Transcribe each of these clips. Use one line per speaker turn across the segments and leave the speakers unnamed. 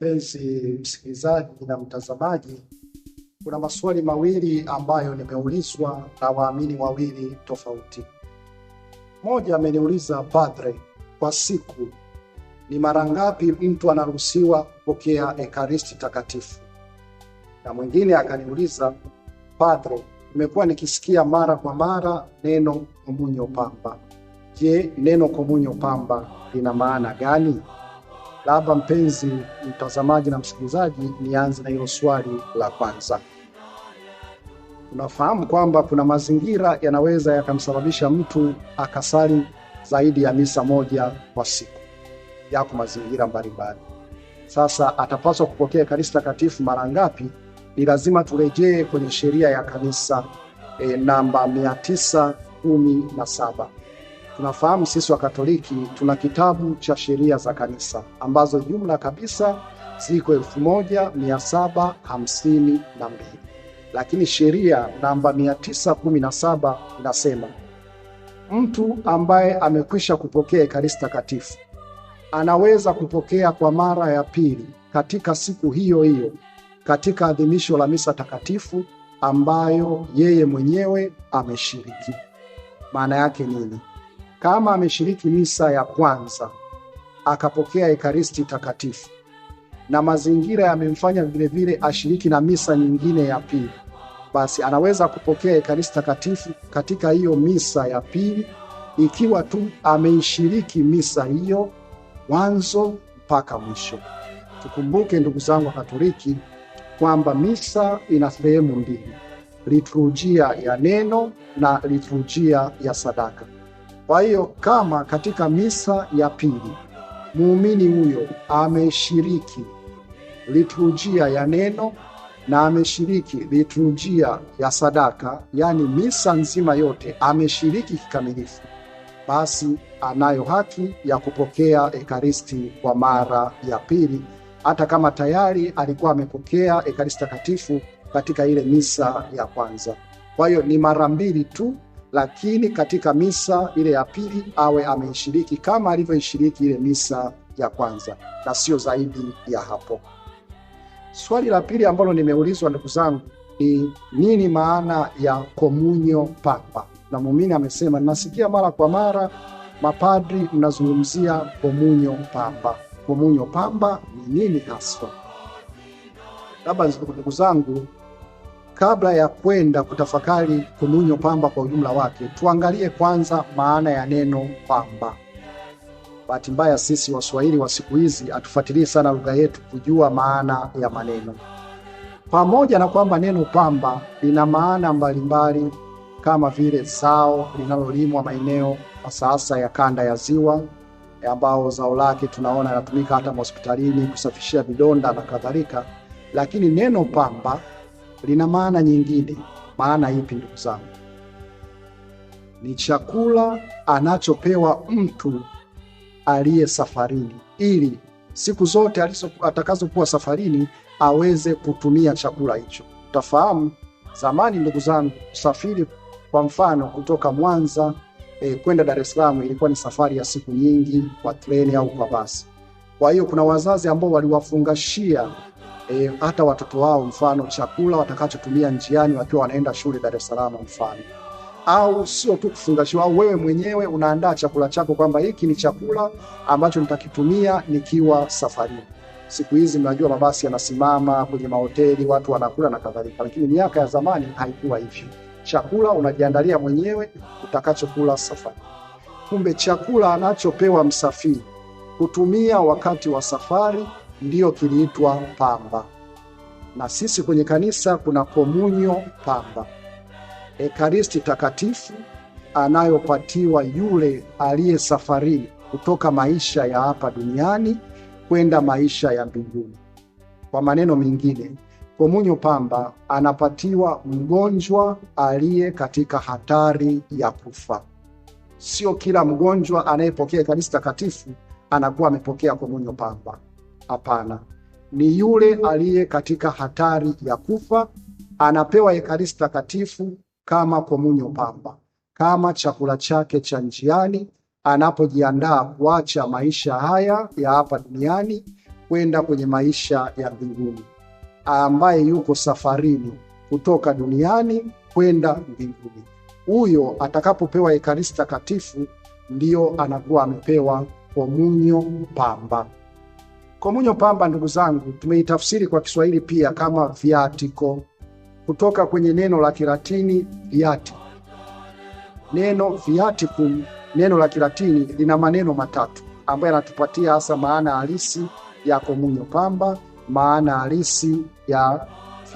Mpenzi msikilizaji na mtazamaji, kuna maswali mawili ambayo nimeulizwa na waamini wawili tofauti. Mmoja ameniuliza, padre, kwa siku ni mara ngapi mtu anaruhusiwa kupokea ekaristi takatifu? Na mwingine akaniuliza, padre, nimekuwa nikisikia mara kwa mara neno komunyo pamba. Je, neno komunyo pamba lina maana gani? Labda mpenzi mtazamaji na msikilizaji, nianze na hilo swali la kwanza. Unafahamu kwamba kuna mazingira yanaweza yakamsababisha mtu akasali zaidi ya misa moja kwa siku. Yako mazingira mbalimbali. Sasa atapaswa kupokea ekaristi takatifu mara ngapi? Ni lazima turejee kwenye sheria ya kanisa namba 917. Tunafahamu sisi wa Katoliki tuna kitabu cha sheria za kanisa ambazo jumla kabisa ziko 1752. Lakini sheria namba 917 inasema mtu ambaye amekwisha kupokea ekaristi takatifu anaweza kupokea kwa mara ya pili katika siku hiyo hiyo katika adhimisho la misa takatifu ambayo yeye mwenyewe ameshiriki. Maana yake nini? Kama ameshiriki misa ya kwanza akapokea ekaristi takatifu na mazingira yamemfanya vile vile ashiriki na misa nyingine ya pili, basi anaweza kupokea ekaristi takatifu katika hiyo misa ya pili ikiwa tu ameishiriki misa hiyo mwanzo mpaka mwisho. Tukumbuke ndugu zangu wa Katoliki kwamba misa ina sehemu mbili: liturujia ya neno na liturujia ya sadaka. Kwa hiyo kama katika misa ya pili muumini huyo ameshiriki liturujia ya neno na ameshiriki liturujia ya sadaka, yani misa nzima yote ameshiriki kikamilifu, basi anayo haki ya kupokea ekaristi kwa mara ya pili, hata kama tayari alikuwa amepokea ekaristi takatifu katika ile misa ya kwanza. Kwa hiyo ni mara mbili tu, lakini katika misa ile ya pili awe ameishiriki kama alivyoishiriki ile misa ya kwanza, na sio zaidi ya hapo. Swali la pili ambalo nimeulizwa ndugu zangu ni nini maana ya komunyo pamba? Na muumini amesema, nasikia mara kwa mara mapadri mnazungumzia komunyo pamba. Komunyo pamba ni nini haswa? Labda ndugu zangu, kabla ya kwenda kutafakari komunyo pamba kwa ujumla wake, tuangalie kwanza maana ya neno pamba. Bahati mbaya sisi Waswahili wa siku hizi hatufuatilii sana lugha yetu kujua maana ya maneno. Pamoja na kwamba neno pamba lina maana mbalimbali kama vile zao linalolimwa maeneo hasa ya kanda ya Ziwa, ambao zao lake tunaona linatumika hata hospitalini kusafishia vidonda na kadhalika, lakini neno pamba lina maana nyingine. Maana ipi ndugu zangu? Ni chakula anachopewa mtu aliye safarini, ili siku zote atakazokuwa safarini aweze kutumia chakula hicho. Utafahamu zamani ndugu zangu, safiri kwa mfano kutoka Mwanza kwenda Dar es Salaam ilikuwa ni safari ya siku nyingi kwa treni au kwa basi. Kwa hiyo kuna wazazi ambao waliwafungashia hata watoto wao mfano chakula watakachotumia njiani wakiwa wanaenda shule Dar es Salaam mfano. Au sio tu kufungashiwa, au wewe mwenyewe unaandaa chakula chako kwamba hiki ni chakula ambacho nitakitumia nikiwa safarini. Siku hizi mnajua mabasi yanasimama kwenye mahoteli, watu wanakula na kadhalika, lakini miaka ya zamani haikuwa hivyo. Chakula unajiandalia mwenyewe utakachokula safari. Kumbe chakula anachopewa msafiri kutumia wakati wa safari ndiyo kiliitwa pamba. Na sisi kwenye kanisa kuna komunyo pamba, ekaristi takatifu anayopatiwa yule aliye safarini kutoka maisha ya hapa duniani kwenda maisha ya mbinguni. Kwa maneno mengine, komunyo pamba anapatiwa mgonjwa aliye katika hatari ya kufa. Sio kila mgonjwa anayepokea ekaristi takatifu anakuwa amepokea komunyo pamba. Hapana, ni yule aliye katika hatari ya kufa anapewa ekaristi takatifu kama komunyo pamba, kama chakula chake cha njiani anapojiandaa kuacha maisha haya ya hapa duniani kwenda kwenye maisha ya mbinguni, ambaye yuko safarini kutoka duniani kwenda mbinguni. Huyo atakapopewa Ekaristi Takatifu ndio anakuwa amepewa komunyo pamba. Komunyo pamba, ndugu zangu, tumeitafsiri kwa Kiswahili pia kama viatiko, kutoka kwenye neno la Kilatini viati. Neno viaticum, neno la Kilatini, lina maneno matatu ambayo yanatupatia hasa maana halisi ya komunyo pamba, maana halisi ya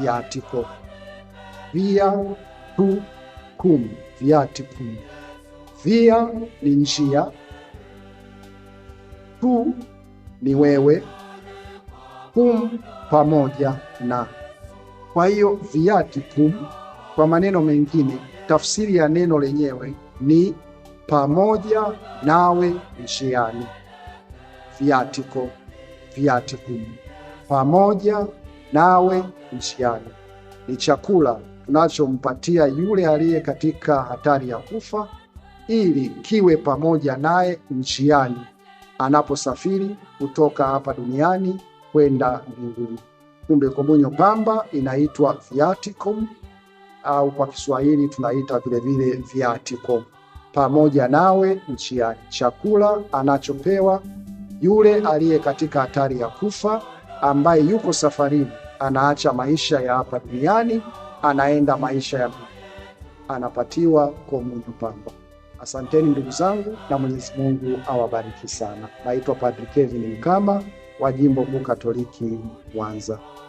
viatiko. Via tu cum, viaticum. Via ni njia, tu ni wewe, cum pamoja na. Kwa hiyo viaticum, kwa maneno mengine, tafsiri ya neno lenyewe ni pamoja nawe njiani. Viatiko, viaticum, pamoja nawe njiani. Ni chakula tunachompatia yule aliye katika hatari ya kufa, ili kiwe pamoja naye njiani anaposafiri kutoka hapa duniani kwenda mbinguni. Kumbe komunyo pamba inaitwa viaticum, au kwa Kiswahili tunaita vilevile viatiko, pamoja nawe njiani. Chakula anachopewa yule aliye katika hatari ya kufa, ambaye yuko safarini, anaacha maisha ya hapa duniani, anaenda maisha ya mbinguni, anapatiwa komunyo pamba. Asanteni ndugu zangu, na Mwenyezi Mungu awabariki sana. Naitwa Padri Kevin Mkama wa Jimbo Kuu Katoliki Mwanza.